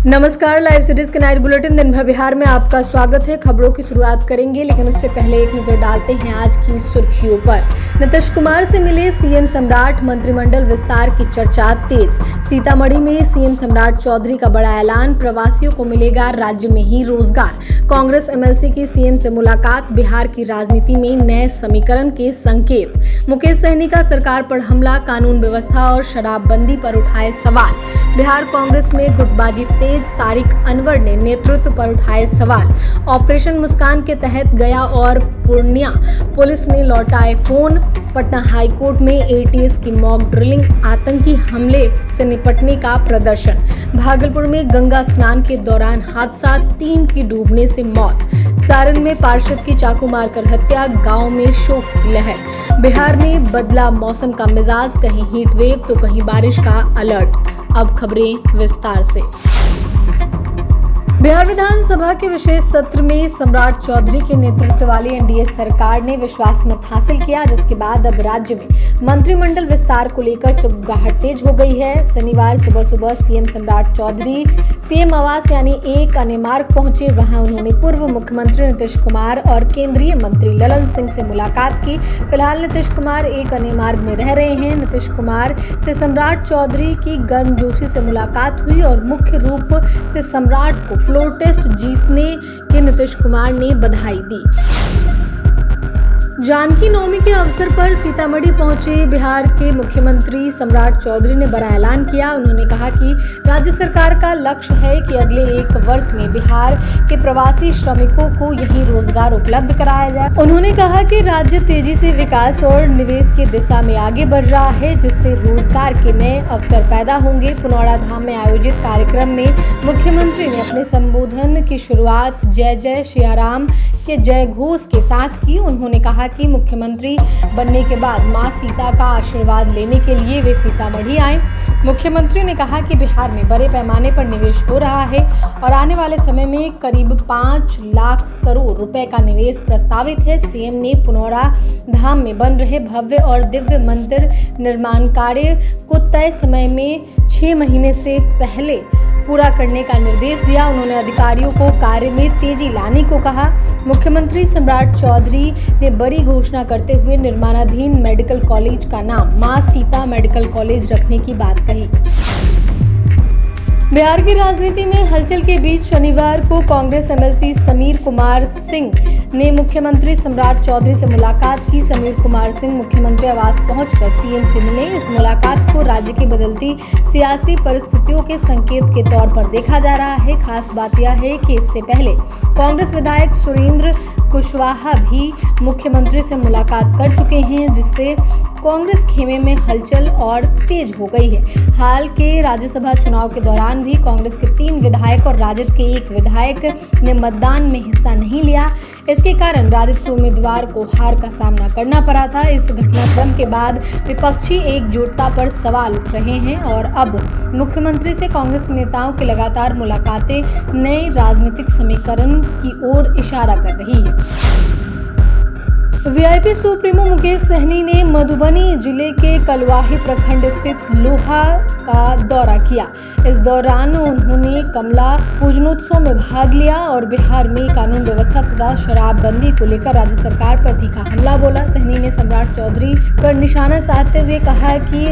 नमस्कार, live cities के night bulletin दिन भर बिहार में आपका स्वागत है। खबरों की शुरुआत करेंगे, लेकिन उससे पहले एक नजर डालते हैं आज की सुर्खियों पर। नीतीश कुमार से मिले सीएम सम्राट, मंत्रिमंडल विस्तार की चर्चा तेज। सीतामढ़ी में सीएम सम्राट चौधरी का बड़ा ऐलान, प्रवासियों को मिलेगा राज्य में ही रोजगार। कांग्रेस एमएलसी की सीएम से मुलाकात, बिहार की राजनीति में नए समीकरण के संकेत। मुकेश सहनी का सरकार पर हमला, कानून व्यवस्था और शराबबंदी पर उठाए सवाल। बिहार कांग्रेस में गुटबाजी तेज, तारिक अनवर ने नेतृत्व पर उठाए सवाल। ऑपरेशन मुस्कान के तहत गया और पूर्णिया पुलिस ने लौटाए फोन। पटना हाईकोर्ट में एटीएस की मॉक ड्रिलिंग, आतंकी हमले से निपटने का प्रदर्शन। भागलपुर में गंगा स्नान के दौरान हादसा, 3 की डूबने से मौत। सारण में पार्षद की चाकू मारकर हत्या, गांव में शोक की लहर। बिहार में बदला मौसम का मिजाज, कहीं हीट वेव तो कहीं बारिश का अलर्ट। अब खबरें विस्तार से। बिहार विधानसभा के विशेष सत्र में सम्राट चौधरी के नेतृत्व वाली एनडीए सरकार ने विश्वास मत हासिल किया, जिसके बाद अब राज्य में मंत्रिमंडल विस्तार को लेकर सुगबुगाहट तेज हो गई है। शनिवार सुबह सुबह सीएम सम्राट चौधरी सीएम आवास यानी एक अन्य मार्ग पहुंचे। वहां उन्होंने पूर्व मुख्यमंत्री नीतीश कुमार और केंद्रीय मंत्री ललन सिंह से मुलाकात की। फिलहाल नीतीश कुमार एक अन्य मार्ग में रह रहे हैं। नीतीश कुमार से सम्राट चौधरी की गर्मजोशी से मुलाकात हुई और मुख्य रूप से सम्राट को फ्लोर टेस्ट जीतने के नीतीश कुमार ने बधाई दी। जानकी नवमी के अवसर पर सीतामढ़ी पहुंचे बिहार के मुख्यमंत्री सम्राट चौधरी ने बड़ा ऐलान किया। उन्होंने कहा कि राज्य सरकार का लक्ष्य है कि अगले 1 वर्ष में बिहार के प्रवासी श्रमिकों को यहीं रोजगार उपलब्ध कराया जाए। उन्होंने कहा कि राज्य तेजी से विकास और निवेश की दिशा में आगे बढ़ रहा है, जिससे रोजगार के नए अवसर पैदा होंगे। पुनौरा धाम में आयोजित कार्यक्रम में मुख्यमंत्री ने अपने संबोधन की शुरुआत जय जय सियाराम के जय घोष के साथ की। उन्होंने कहा कि मुख्यमंत्री बनने के बाद मां सीता का आशीर्वाद लेने के लिए वे सीतामढ़ी आए। मुख्यमंत्री ने कहा कि बिहार में बड़े पैमाने पर निवेश हो रहा है और आने वाले समय में करीब 5 लाख करोड़ रुपए का निवेश प्रस्तावित है। सीएम ने पुनौरा धाम में बन रहे भव्य और दिव्य मंदिर निर्माण कार्य को तय समय में 6 महीने से पहले पूरा करने का निर्देश दिया। उन्होंने अधिकारियों को कार्य में तेजी लाने को कहा। मुख्यमंत्री सम्राट चौधरी ने बड़ी घोषणा करते हुए निर्माणाधीन मेडिकल कॉलेज का नाम मां सीता मेडिकल कॉलेज रखने की बात कही। बिहार की राजनीति में हलचल के बीच शनिवार को कांग्रेस एमएलसी समीर कुमार सिंह ने मुख्यमंत्री सम्राट चौधरी से मुलाकात की। समीर कुमार सिंह मुख्यमंत्री आवास पहुंचकर सीएम से मिले। इस मुलाकात को राज्य की बदलती सियासी परिस्थितियों के संकेत के तौर पर देखा जा रहा है। खास बात यह है कि इससे पहले कांग्रेस विधायक सुरेंद्र कुशवाहा भी मुख्यमंत्री से मुलाकात कर चुके हैं, जिससे कांग्रेस खेमे में हलचल और तेज हो गई है। हाल के राज्यसभा चुनाव के दौरान भी कांग्रेस के 3 विधायक और राजद के 1 विधायक ने मतदान में हिस्सा नहीं लिया। इसके कारण राजद के उम्मीदवार को हार का सामना करना पड़ा था। इस घटनाक्रम के बाद विपक्षी एकजुटता पर सवाल उठ रहे हैं और अब मुख्यमंत्री से कांग्रेस नेताओं की लगातार मुलाकातें नए राजनीतिक समीकरण की ओर इशारा कर रही है। वीआईपी सुप्रीमो मुकेश सहनी ने मधुबनी जिले के कलवाही प्रखंड स्थित लोहा का दौरा किया। इस दौरान उन्होंने कमला पूजनोत्सव में भाग लिया और बिहार में कानून व्यवस्था तथा शराबबंदी को लेकर राज्य सरकार पर तीखा हमला बोला। सहनी ने सम्राट चौधरी पर निशाना साधते हुए कहा कि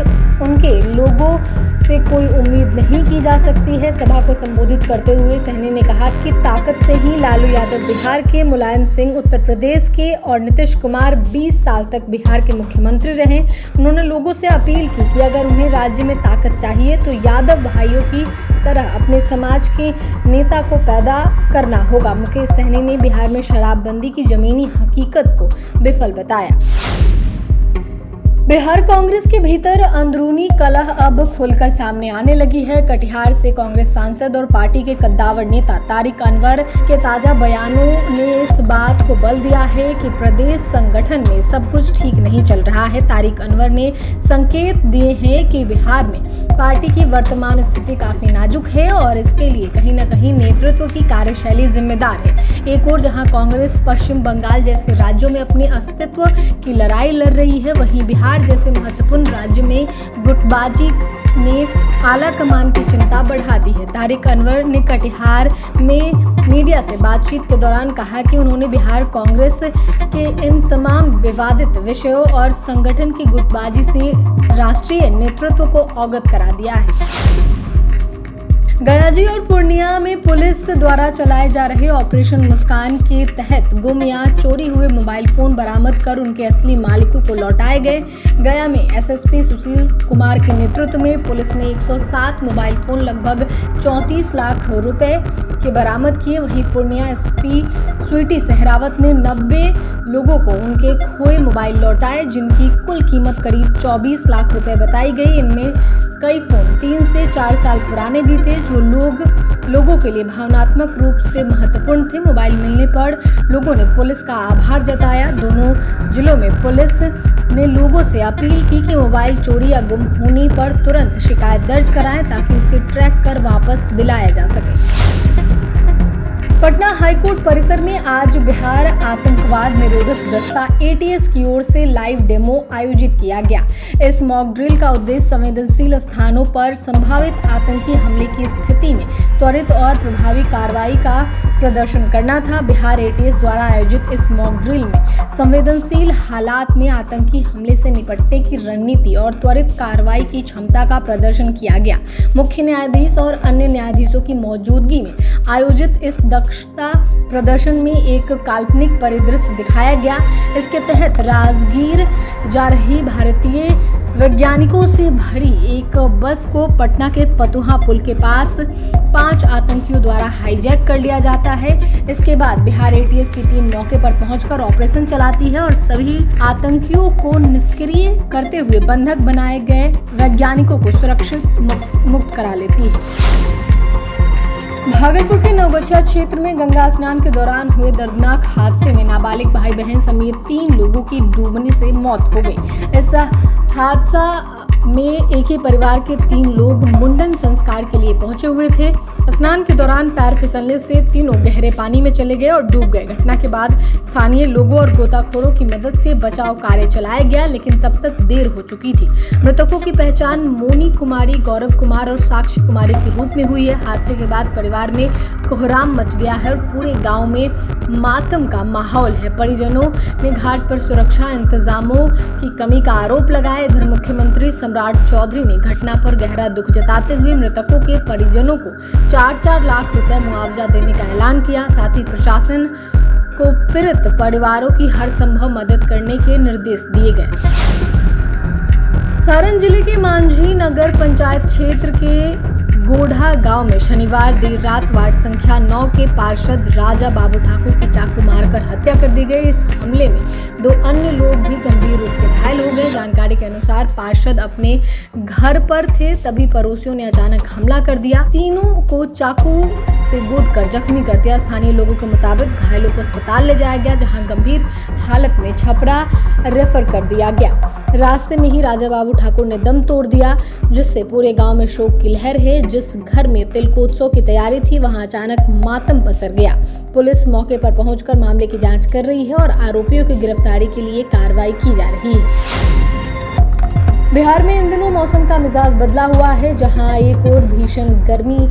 उनके लोगों से कोई उम्मीद नहीं की जा सकती है। सभा को संबोधित करते हुए सहनी ने कहा कि ताकत से ही लालू यादव बिहार के, मुलायम सिंह उत्तर प्रदेश के और नीतीश कुमार 20 साल तक बिहार के मुख्यमंत्री रहे। उन्होंने लोगों से अपील की कि अगर उन्हें राज्य में ताकत चाहिए तो यादव भाइयों की तरह अपने समाज के नेता को पैदा करना होगा। मुकेश सहनी ने बिहार में शराबबंदी की जमीनी हकीकत को विफल बताया। बिहार कांग्रेस के भीतर अंदरूनी कलह अब खुलकर सामने आने लगी है। कटिहार से कांग्रेस सांसद और पार्टी के कद्दावर नेता तारिक अनवर के ताजा बयानों ने इस बात को बल दिया है कि प्रदेश संगठन में सब कुछ ठीक नहीं चल रहा है। तारिक अनवर ने संकेत दिए हैं कि बिहार में पार्टी की वर्तमान स्थिति काफी नाजुक है और इसके लिए कहीं न कहीं नेतृत्व की कार्यशैली जिम्मेदार है। एक और जहां कांग्रेस पश्चिम बंगाल जैसे राज्यों में अपने अस्तित्व की लड़ाई लड़ रही है, वहीं बिहार जैसे महत्वपूर्ण राज्य में गुटबाजी ने आला कमान की चिंता बढ़ा दी है। तारिक अनवर ने कटिहार में मीडिया से बातचीत के दौरान कहा कि उन्होंने बिहार कांग्रेस के इन तमाम विवादित विषयों और संगठन की गुटबाजी से राष्ट्रीय नेतृत्व को अवगत करा दिया है। गयाजी और पूर्णिया में पुलिस द्वारा चलाए जा रहे ऑपरेशन मुस्कान के तहत गुम या चोरी हुए मोबाइल फोन बरामद कर उनके असली मालिकों को लौटाए गए। गया में एसएसपी सुशील कुमार के नेतृत्व में पुलिस ने 107 मोबाइल फोन लगभग 34 लाख रुपए के बरामद किए। वहीं पूर्णिया एसपी स्वीटी सहरावत ने 90 लोगों को उनके खोए मोबाइल लौटाए, जिनकी कुल कीमत करीब 24 लाख रुपए बताई गई। इनमें कई फोन 3 से 4 साल पुराने भी थे, जो लोगों के लिए भावनात्मक रूप से महत्वपूर्ण थे। मोबाइल मिलने पर लोगों ने पुलिस का आभार जताया। दोनों जिलों में पुलिस ने लोगों से अपील की कि मोबाइल चोरी या गुम होने पर तुरंत शिकायत दर्ज कराएं, ताकि उसे ट्रैक कर वापस दिलाया जा सके। पटना हाईकोर्ट परिसर में आज बिहार आतंकवाद निरोधक दस्ता एटीएस की ओर से लाइव डेमो आयोजित किया गया। इस मॉक ड्रिल का उद्देश्य संवेदनशील स्थानों पर संभावित आतंकी हमले की स्थिति में त्वरित और प्रभावी कार्रवाई का प्रदर्शन करना था। बिहार एटीएस द्वारा आयोजित इस मॉक ड्रिल में संवेदनशील हालात में आतंकी हमले से निपटने की रणनीति और त्वरित कार्रवाई की क्षमता का प्रदर्शन किया गया। मुख्य न्यायाधीश और अन्य न्यायाधीशों की मौजूदगी में आयोजित इस दक्षता प्रदर्शन में एक काल्पनिक परिदृश्य दिखाया गया। इसके तहत राजगीर जा रही भारतीय वैज्ञानिकों से भरी एक बस को पटना के फतुहा पुल के पास 5 आतंकियों द्वारा हाईजैक कर लिया जाता है। इसके बाद बिहार एटीएस की टीम मौके पर पहुंचकर ऑपरेशन चलाती है और सभी आतंकियों को निष्क्रिय करते हुए बंधक बनाए गए वैज्ञानिकों को सुरक्षित मुक्त करा लेती है। भागलपुर के नवगछिया क्षेत्र में गंगा स्नान के दौरान हुए दर्दनाक हादसे में नाबालिग भाई बहन समेत 3 लोगों की डूबने से मौत हो गई। इस हादसा में एक ही परिवार के 3 लोग मुंडन संस्कार के लिए पहुंचे हुए थे। स्नान के दौरान पैर फिसलने से तीनों गहरे पानी में चले गए और डूब गए। घटना के बाद स्थानीय लोगों और गोताखोरों की मदद से बचाव कार्य चलाया गया, लेकिन तब तक देर हो चुकी थी। मृतकों की पहचान मोनी कुमारी, गौरव कुमार और साक्षी कुमारी के रूप में हुई है। हादसे के बाद परिवार में कोहराम मच गया है और पूरे गांव में मातम का माहौल है। परिजनों ने घाट पर सुरक्षा इंतजामों की कमी का आरोप लगाया। इधर मुख्यमंत्री सम्राट चौधरी ने घटना पर गहरा दुख जताते हुए मृतकों के परिजनों को 4-4 लाख रुपए मुआवजा देने का ऐलान किया। साथ ही प्रशासन को पीड़ित परिवारों की हर संभव मदद करने के निर्देश दिए गए। सारण जिले के मांझी नगर पंचायत क्षेत्र के गोढ़ा गांव में शनिवार देर रात वार्ड संख्या 9 के पार्षद राजा बाबू ठाकुर की चाकू मारकर हत्या कर दी गई। इस हमले में 2 अन्य लोग भी गंभीर रूप से घायल हो गए। जानकारी के अनुसार पार्षद अपने घर पर थे, तभी पड़ोसियों ने अचानक हमला कर दिया। तीनों को चाकू से गोद कर जख्मी कर दिया। स्थानीय लोगों के मुताबिक घायलों को अस्पताल ले जाया गया, जहां गंभीर हालत में छपरा रेफर कर दिया गया। रास्ते में ही राजा बाबू ठाकुर ने दम तोड़ दिया, जिससे पूरे गांव में शोक की लहर है। जिस घर में तिलकोत्सव की तैयारी थी, वहां अचानक मातम पसर गया। पुलिस मौके पर पहुंचकर मामले की जांच कर रही है और आरोपियों की गिरफ्तारी के लिए कार्रवाई की जा रही है। बिहार में इन दिनों मौसम का मिजाज बदला हुआ है। जहां एक और भीषण गर्मी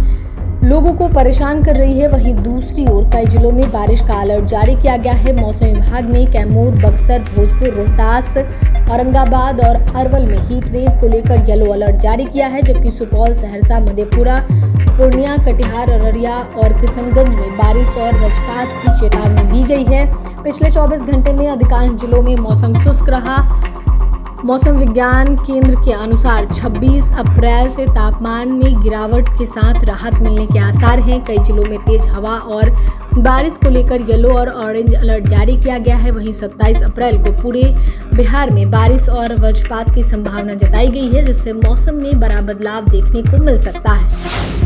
लोगों को परेशान कर रही है, वहीं दूसरी ओर कई जिलों में बारिश का अलर्ट जारी किया गया है। मौसम विभाग ने कैमूर, बक्सर, भोजपुर, रोहतास, औरंगाबाद और अरवल में हीट वेव को लेकर येलो अलर्ट जारी किया है, जबकि सुपौल, सहरसा, मधेपुरा, पूर्णिया, कटिहार, अररिया और किशनगंज में बारिश और वज्रपात की चेतावनी दी गई है। पिछले 24 घंटे में अधिकांश जिलों में मौसम शुष्क रहा। मौसम विज्ञान केंद्र के अनुसार 26 अप्रैल से तापमान में गिरावट के साथ राहत मिलने के आसार हैं। कई जिलों में तेज हवा और बारिश को लेकर येलो और ऑरेंज अलर्ट जारी किया गया है। वहीं 27 अप्रैल को पूरे बिहार में बारिश और वज्रपात की संभावना जताई गई है, जिससे मौसम में बड़ा बदलाव देखने को मिल सकता है।